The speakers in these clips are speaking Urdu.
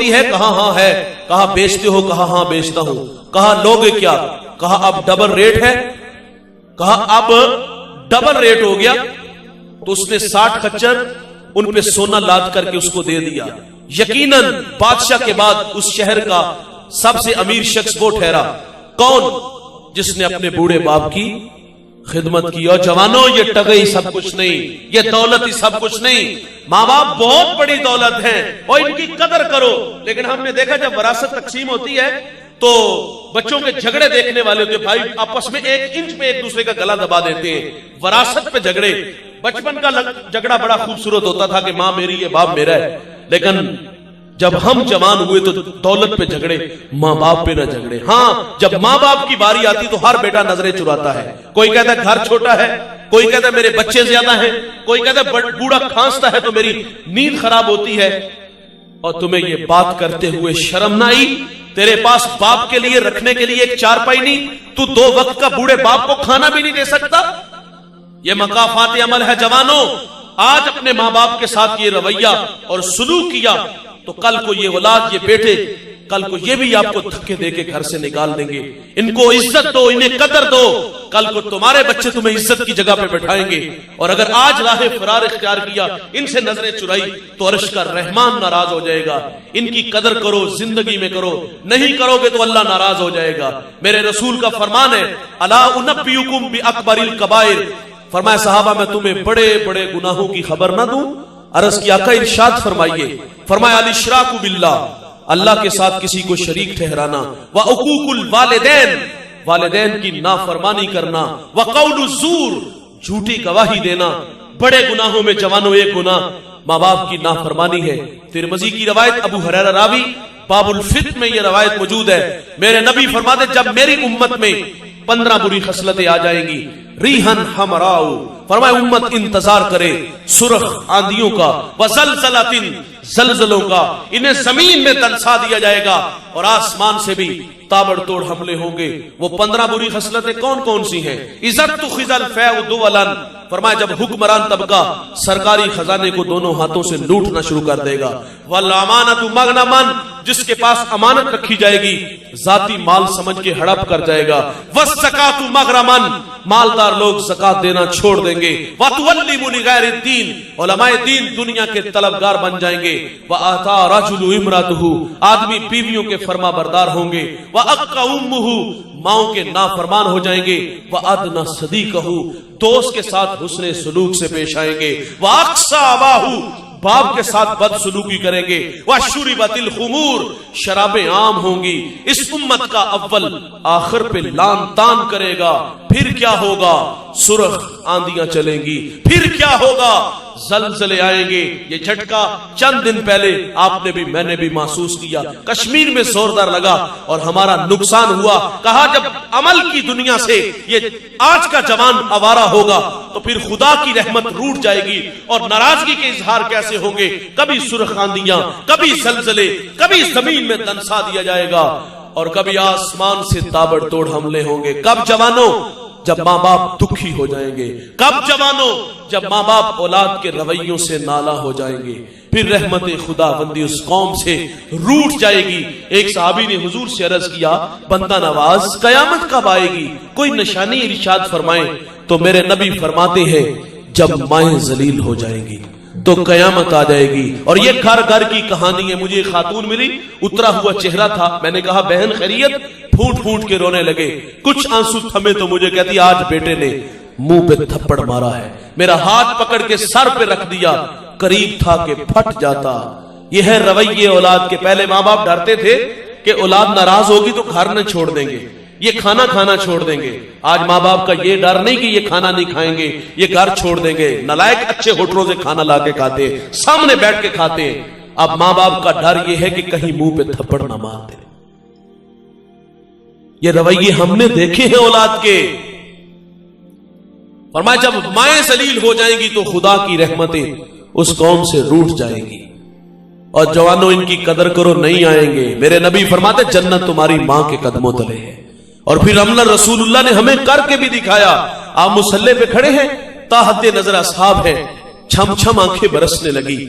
ہے؟ کہا ہاں ہے. کہا بیچتے ہو؟ کہا ہاں بیچتا ہوں. کہا لوگے کیا؟ کہا اب ڈبل ریٹ ہے. کہا اب ڈبل ریٹ ہو گیا. تو اس نے 60 خچر ان پہ سونا لاد کر کے اس کو دے دیا. یقیناً بادشاہ کے بعد اس شہر کا سب سے امیر شخص وہ ٹھہرا. کون؟ جس نے اپنے بوڑھے باپ کی خدمت کی. اور جوانوں یہ ٹگئی سب کچھ نہیں, یہ دولت ہی سب کچھ نہیں. ماں باپ بہت بڑی دولت ہیں اور ان کی قدر کرو. لیکن ہم نے دیکھا جب وراثت تقسیم ہوتی ہے تو بچوں کے جھگڑے دیکھنے والے ہوتے, بھائی آپس میں 1 انچ پہ ایک دوسرے کا گلا دبا دیتے ہیں. وراثت پہ جھگڑے. بچپن کا جھگڑا بڑا خوبصورت ہوتا تھا کہ ماں میری ہے باپ میرا ہے. لیکن جب ہم جوان ہوئے تو دولت پہ جھگڑے, ماں باپ پہ نہ جھگڑے. ہاں جب ماں باپ کی باری آتی تو ہر بیٹا نظریں چراتا ہے. کوئی کہتا ہے گھر چھوٹا ہے, کوئی کہتا ہے میرے بچے زیادہ ہیں, کوئی کہتا ہے بوڑھا کھانستا ہے تو میری نیند خراب ہوتی ہے. اور تمہیں یہ بات کرتے ہوئے شرم نہ آئی؟ تیرے پاس باپ کے لیے رکھنے کے لیے ایک چارپائی نہیں, تو 2 وقت کا بوڑھے باپ کو کھانا بھی نہیں دے سکتا. یہ مقافات عمل ہے. جوانوں آج اپنے ماں باپ کے ساتھ یہ رویہ اور سلوک کیا تو کل کو یہ اولاد, یہ بیٹے کل کو یہ بھی آپ کو دھکے دے کے گھر سے نکال دیں گے. ان کو عزت دو, انہیں قدر دو. کل کو تمہارے بچے تمہیں عزت کی جگہ پہ بٹھائیں گے. اور اگر آج راہ فرار اختیار کیا, ان سے نظریں چرائی, تو عرش کا رحمان ناراض ہو جائے گا. ان کی قدر کرو, زندگی میں کرو. نہیں کرو گے تو اللہ ناراض ہو جائے گا. میرے رسول کا فرمان ہے, الا انبئکم باکبر الکبائر. فرمایا صحابہ میں تمہیں بڑے بڑے گناہوں کی خبر نہ دوں؟ عرض کیا, آقا ارشاد فرمائیے. فرمایا الاشراک باللہ, اللہ کے ساتھ کسی کو شریک ٹھہرانا, وعقوق الوالدین, والدین کی نافرمانی کرنا, وقول الزور, جھوٹی گواہی دینا. بڑے گناہوں میں جوانوں ایک گناہ ماں باپ کی نافرمانی ہے. ترمذی کی روایت, ابو ہریرہ راوی, باب الفت میں یہ روایت موجود ہے. میرے نبی فرماتے جب میری امت میں 15 بری خصلتیں آ جائیں گی, ریحن حمراؤ, فرمایا امت انتظار کرے سرخ آندھیوں کا, وزلزلاتن, زلزلوں کا. انہیں زمین میں دنسا دیا جائے گا اور آسمان سے بھی تابڑ توڑ حملے ہوں گے. وہ 15 بری خصلتیں کون کون سی ہیں؟ عزت خزل فیع دولن, فرمایا جب حکمران طبقہ سرکاری خزانے کو دونوں ہاتھوں سے لوٹنا شروع کر دے گا. والامانۃ مغنمن, جس کے پاس امانت رکھی جائے گی ذاتی مال سمجھ کے ہڑپ کر جائے گا. والزکاۃ مغرمن, مالدار لوگ زکات دینا چھوڑ دیں گے. وتولم لغیر الدین, علماء دین دنیا کے طلبگار بن جائیں گے. واتا رجل امرأته, آدمی بیویوں کے فرما بردار ہوں گے. واقع امه, ماؤں کے نافرمان ہو جائیں گے. وادنى صدیقه, دوست کے ساتھ حسن سلوک سے پیش آئیں گے. واقصى اباہ, باپ کے ساتھ بد سلوکی کریں گے. وشربت الخمور, شرابیں عام ہوں گی. اس امت کا اول آخر پہ لان تان کرے گا. پھر کیا ہوگا؟ سرخ آندیاں چلیں گی. پھر کیا ہوگا؟ زلزلے آئیں گے. یہ جھٹکا چند دن پہلے آپ نے بھی میں نے بھی محسوس کیا. کشمیر میں زوردار لگا اور ہمارا نقصان ہوا. کہا جب عمل کی دنیا سے یہ آج کا جوان آوارہ ہوگا تو پھر خدا کی رحمت روٹ جائے گی اور ناراضگی کے اظہار کیسے ہوں گے؟ کبھی سرخ آندیاں, کبھی زلزلے, کبھی زمین میں دنسا دیا جائے گا اور کبھی آسمان سے تابڑ توڑ حملے ہوں گے. کب جوانوں؟ جب ماں باپ دکھی ہو جائیں گے. کب جوانوں؟ جب ماں باپ اولاد کے رویوں سے نالا ہو جائیں گے. پھر رحمت خدا بندی اس قوم سے روٹ جائے گی. ایک صحابی نے حضور سے عرض کیا, بندہ نواز قیامت کب آئے گی؟ کوئی نشانی ارشاد فرمائیں. تو میرے نبی فرماتے ہیں جب مائیں ذلیل ہو جائیں گی تو قیامت آ جائے گی. اور یہ گھر گھر کی کہانی ہے. مجھے ایک خاتون ملی, اترا ہوا چہرہ تھا. میں نے کہا بہن خیریت؟ پھوٹ پھوٹ کے رونے لگے. کچھ آنسو تھمے تو مجھے کہتی آج بیٹے نے منہ پہ تھپڑ مارا ہے. میرا ہاتھ پکڑ کے سر پہ رکھ دیا, قریب تھا کہ پھٹ جاتا. یہ ہے رویے اولاد کے. پہلے ماں باپ ڈرتے تھے کہ اولاد ناراض ہوگی تو گھر نہ چھوڑ دیں گے, یہ کھانا کھانا چھوڑ دیں گے. آج ماں باپ کا یہ ڈر نہیں کہ یہ کھانا نہیں کھائیں گے, یہ گھر چھوڑ دیں گے. نالائق اچھے ہوٹلوں سے کھانا لا کے کھاتے, سامنے بیٹھ کے کھاتے. اب ماں باپ کا ڈر یہ ہے کہ کہیں منہ پہ تھپڑ نہ مار دے. یہ رویے ہم نے دیکھے ہیں اولاد کے. فرمایا جب مائیں ذلیل ہو جائیں گی تو خدا کی رحمتیں اس قوم سے روٹ جائیں گی. اور جوانوں ان کی قدر کرو, نہیں آئیں گے. میرے نبی فرماتے جنت تمہاری ماں کے قدموں تلے ہے. اور پھر عمل رسول اللہ نے ہمیں کر کے بھی دکھایا. آپ مصلی پہ کھڑے ہیں, تاحت نظر اصحاب ہیں, چھم چھم آنکھیں برسنے لگی.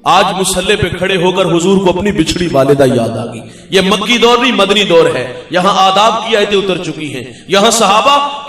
آج مسلح پہ کھڑے ہو کر حضور کو اپنی بچھڑی والدہ یاد آ گئی. یہ مکی دور نہیں، مدنی دور ہے. یہاں آداب کی آیتیں اتر چکی ہیں. یہاں صحابہ